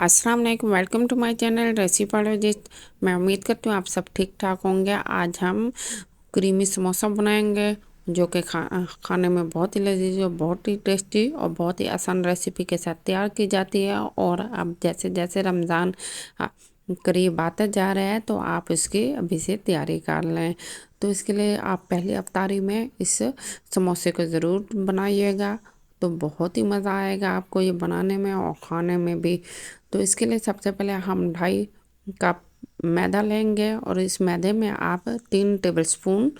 अस्सलाम वालेकुम, welcome to my channel रेसिपोलॉजिस्ट। मैं उम्मीद करती हूँ आप सब ठीक ठाक होंगे। आज हम क्रीमी समोसा बनाएंगे जो कि खाने में बहुत ही लजीज और बहुत ही टेस्टी और बहुत ही आसान रेसिपी के साथ तैयार की जाती है। और अब जैसे जैसे रमज़ान करीब आता जा रहा है तो आप इसकी अभी से तैयारी कर लें। तो इसके लिए आप पहली अफ्तारी में इस समोसे को ज़रूर बनाइएगा, तो बहुत ही मज़ा आएगा आपको ये बनाने में और खाने में भी। तो इसके लिए सबसे पहले हम 2.5 कप मैदा लेंगे और इस मैदे में आप 3 टेबलस्पून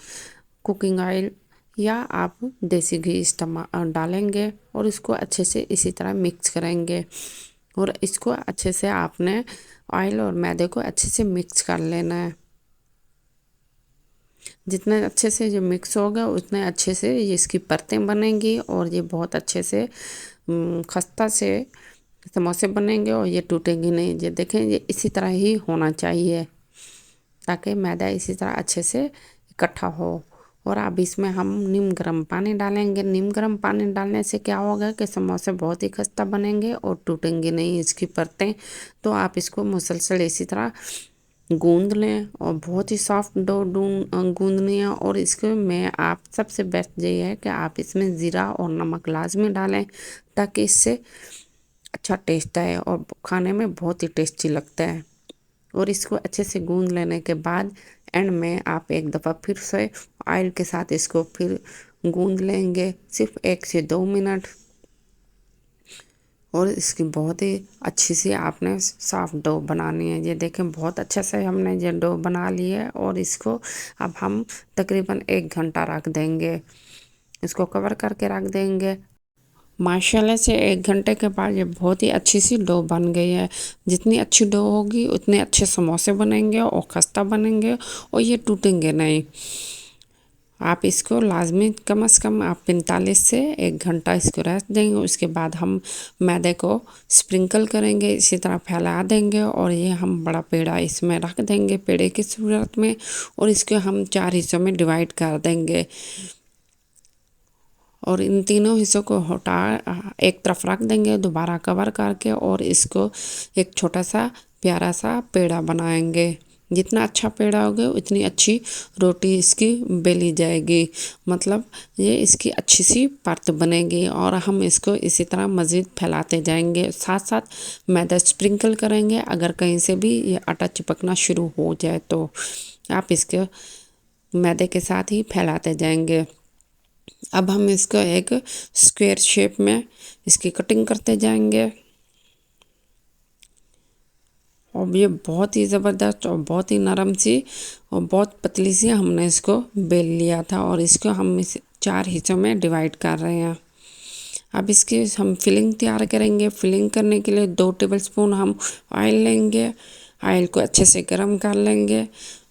कुकिंग ऑयल या आप देसी घी इस्तेमाल डालेंगे और इसको अच्छे से इसी तरह मिक्स करेंगे। और इसको अच्छे से आपने ऑयल और मैदे को अच्छे से मिक्स कर लेना है। जितने अच्छे से ये मिक्स होगा उतने अच्छे से ये इसकी परतें बनेंगी और ये बहुत अच्छे से खस्ता से समोसे बनेंगे और ये टूटेंगे नहीं। ये देखें, ये इसी तरह ही होना चाहिए ताकि मैदा इसी तरह अच्छे से इकट्ठा हो। और अब इसमें हम नीम गर्म पानी डालेंगे। नीम गर्म पानी डालने से क्या होगा कि समोसे बहुत ही खस्ता बनेंगे और टूटेंगे नहीं इसकी परतें। तो आप इसको मुसलसल इसी तरह गूंद लें और बहुत ही सॉफ्ट डो गूंदनी है। और इसके में आप सबसे बेस्ट ये है कि आप इसमें ज़ीरा और नमक लाजमी डालें ताकि इससे अच्छा टेस्ट आए और खाने में बहुत ही टेस्टी लगता है। और इसको अच्छे से गूंद लेने के बाद एंड में आप एक दफ़ा फिर से ऑयल के साथ इसको फिर गूंद लेंगे, सिर्फ 1 से 2 मिनट। और इसकी बहुत ही अच्छी सी आपने सॉफ्ट डो बनानी है। ये देखें, बहुत अच्छे से हमने ये डो बना ली है और इसको अब हम तकरीबन 1 घंटा रख देंगे। इसको कवर करके रख देंगे। माशाल्लाह से 1 घंटे के बाद ये बहुत ही अच्छी सी डो बन गई है। जितनी अच्छी डो होगी उतने अच्छे समोसे बनेंगे और खस्ता बनेंगे और ये टूटेंगे नहीं। आप इसको लाजमी कम से कम आप 45 से 1 घंटा इसको रेस्ट देंगे। उसके बाद हम मैदे को स्प्रिंकल करेंगे, इसी तरह फैला देंगे और ये हम बड़ा पेड़ा इसमें रख देंगे पेड़े की सूरत में। और इसको हम 4 हिस्सों में डिवाइड कर देंगे और इन तीनों हिस्सों को हटा एक तरफ रख देंगे, दोबारा कवर करके। और इसको एक छोटा सा प्यारा सा पेड़ा बनाएंगे। जितना अच्छा पेड़ा होगा उतनी अच्छी रोटी इसकी बेली जाएगी, मतलब ये इसकी अच्छी सी परत बनेगी। और हम इसको इसी तरह मज़ीद फैलाते जाएंगे, साथ साथ मैदा स्प्रिंकल करेंगे। अगर कहीं से भी ये आटा चिपकना शुरू हो जाए तो आप इसके मैदे के साथ ही फैलाते जाएंगे। अब हम इसको एक स्क्वायर शेप में इसकी कटिंग करते जाएंगे। और ये बहुत ही ज़बरदस्त और बहुत ही नरम सी और बहुत पतली सी हमने इसको बेल लिया था और इसको हम इस 4 हिस्सों में डिवाइड कर रहे हैं। अब इसकी हम फिलिंग तैयार करेंगे। फिलिंग करने के लिए 2 टेबलस्पून हम ऑयल लेंगे। ऑयल को अच्छे से गर्म कर लेंगे।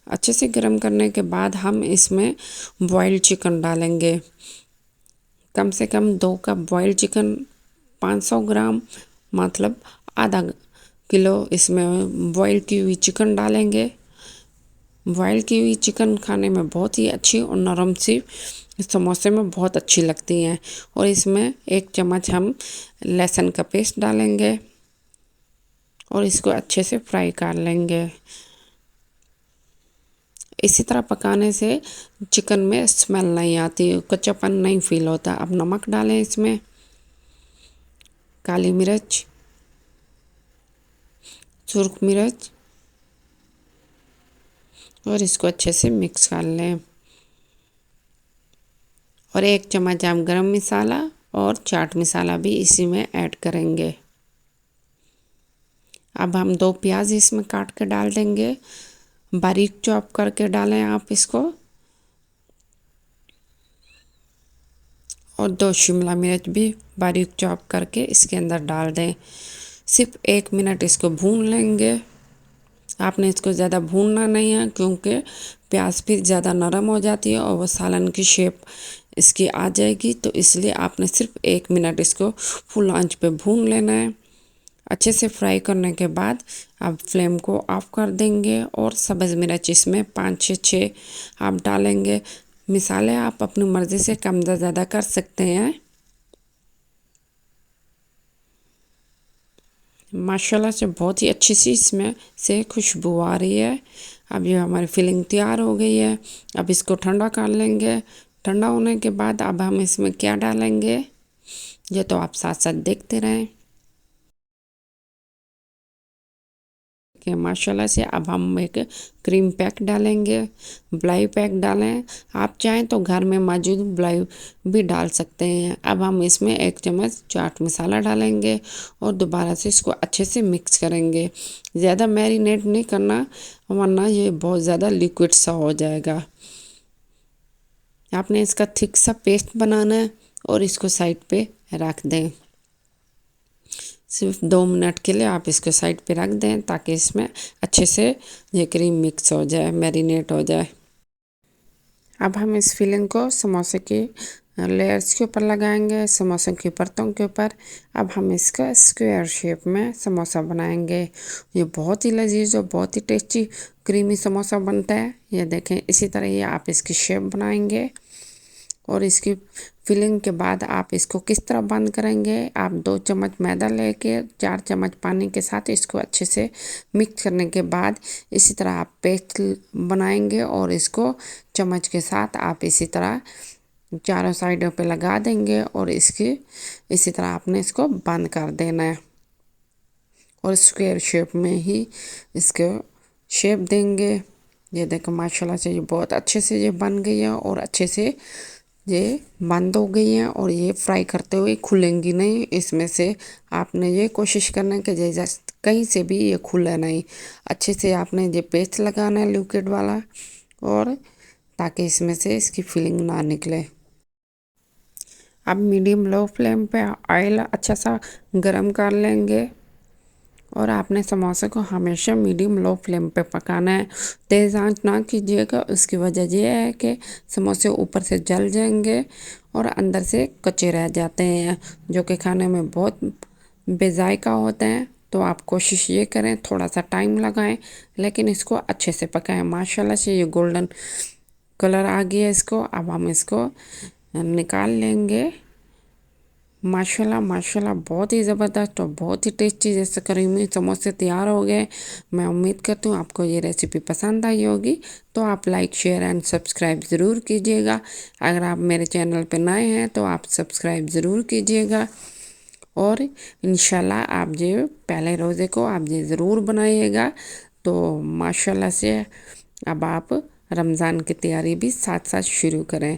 अच्छे से गर्म करने के बाद हम इसमें बॉइल्ड चिकन डालेंगे। कम से कम 2 कप बॉइल्ड चिकन, 500 ग्राम, मतलब आधा किलो इसमें बॉइल की हुई चिकन डालेंगे। बॉइल की हुई चिकन खाने में बहुत ही अच्छी और नरम सी समोसे में बहुत अच्छी लगती हैं। और इसमें 1 चम्मच हम लहसुन का पेस्ट डालेंगे और इसको अच्छे से फ्राई कर लेंगे। इसी तरह पकाने से चिकन में स्मेल नहीं आती, कच्चापन नहीं फील होता। अब नमक डालें इसमें, काली मिर्च, सुर्ख मिर्च और इसको अच्छे से मिक्स कर लें। और 1 चम्मच हम गरम मसाला और चाट मसाला भी इसी में ऐड करेंगे। अब हम 2 प्याज इसमें काट के डाल देंगे, बारीक चॉप करके डालें आप इसको। और 2 शिमला मिर्च भी बारीक चॉप करके इसके अंदर डाल दें। सिर्फ 1 मिनट इसको भून लेंगे। आपने इसको ज़्यादा भूनना नहीं है क्योंकि प्याज फिर ज़्यादा नरम हो जाती है और वो सालन की शेप इसकी आ जाएगी। तो इसलिए आपने सिर्फ 1 मिनट इसको फुल आंच पे भून लेना है। अच्छे से फ्राई करने के बाद आप फ्लेम को ऑफ कर देंगे और सब्ज़ मिर्च इसमें 5 से 6 आप डालेंगे। मिसाले आप अपनी मर्ज़ी से कम ज़्यादा कर सकते हैं। माशाल्लाह से बहुत ही अच्छी सी इसमें से खुशबू आ रही है। अब ये हमारी फिलिंग तैयार हो गई है। अब इसको ठंडा कर लेंगे। ठंडा होने के बाद अब हम इसमें क्या डालेंगे ये तो आप साथ साथ देखते रहें कि माशाल्लाह से अब हम एक क्रीम पैक डालेंगे। ब्लाई पैक डालें। आप चाहें तो घर में मौजूद ब्लाई भी डाल सकते हैं। अब हम इसमें 1 चम्मच चाट मसाला डालेंगे और दोबारा से इसको अच्छे से मिक्स करेंगे। ज़्यादा मैरिनेट नहीं करना वरना ये बहुत ज़्यादा लिक्विड सा हो जाएगा। आपने इसका थिक सा पेस्ट बनाना है और इसको साइड पे रख दें। सिर्फ 2 मिनट के लिए आप इसको साइड पे रख दें ताकि इसमें अच्छे से ये क्रीम मिक्स हो जाए, मैरिनेट हो जाए। अब हम इस फिलिंग को समोसे की लेयर्स के ऊपर लगाएंगे, समोसों की परतों के ऊपर। अब हम इसका स्क्वायर शेप में समोसा बनाएंगे। ये बहुत ही लजीज और बहुत ही टेस्टी क्रीमी समोसा बनता है। ये देखें इसी तरह ये आप इसकी शेप बनाएंगे और इसकी फिलिंग के बाद आप इसको किस तरह बंद करेंगे। आप 2 चम्मच मैदा लेके 4 चम्मच पानी के साथ इसको अच्छे से मिक्स करने के बाद इसी तरह आप पेस्ट बनाएंगे और इसको चम्मच के साथ आप इसी तरह चारों साइडों पे लगा देंगे और इसकी इसी तरह आपने इसको बंद कर देना है और स्क्वायर शेप में ही इसको शेप देंगे। ये देखो माशाल्लाह से ये बहुत अच्छे से ये बन गई है और अच्छे से ये बंद हो गई हैं और ये फ्राई करते हुए खुलेंगी नहीं। इसमें से आपने ये कोशिश करना है कि जैसे कहीं से भी ये खुले नहीं। अच्छे से आपने ये पेस्ट लगाना है लिक्विड वाला और ताकि इसमें से इसकी फिलिंग ना निकले। अब मीडियम लो फ्लेम पे ऑयल अच्छा सा गरम कर लेंगे और आपने समोसे को हमेशा मीडियम लो फ्लेम पे पकाना है। तेज़ आंच ना कीजिएगा। उसकी वजह यह है कि समोसे ऊपर से जल जाएंगे और अंदर से कच्चे रह जाते हैं जो कि खाने में बहुत बेजायका होते हैं। तो आप कोशिश ये करें थोड़ा सा टाइम लगाएं लेकिन इसको अच्छे से पकाएं। माशाल्लाह से ये गोल्डन कलर आ गया इसको। अब हम इसको निकाल लेंगे। माशाल्लाह माशाल्लाह बहुत ही ज़बरदस्त और बहुत ही टेस्टी जैसे क्रीमी समोसे तैयार हो गए। मैं उम्मीद करती हूँ आपको ये रेसिपी पसंद आई होगी। तो आप लाइक शेयर एंड सब्सक्राइब ज़रूर कीजिएगा। अगर आप मेरे चैनल पे नए हैं तो आप सब्सक्राइब ज़रूर कीजिएगा और इंशाल्लाह आप ये पहले रोज़े को आप ये ज़रूर बनाइएगा। तो माशाल्लाह से अब आप रमज़ान की तैयारी भी साथ साथ शुरू करें।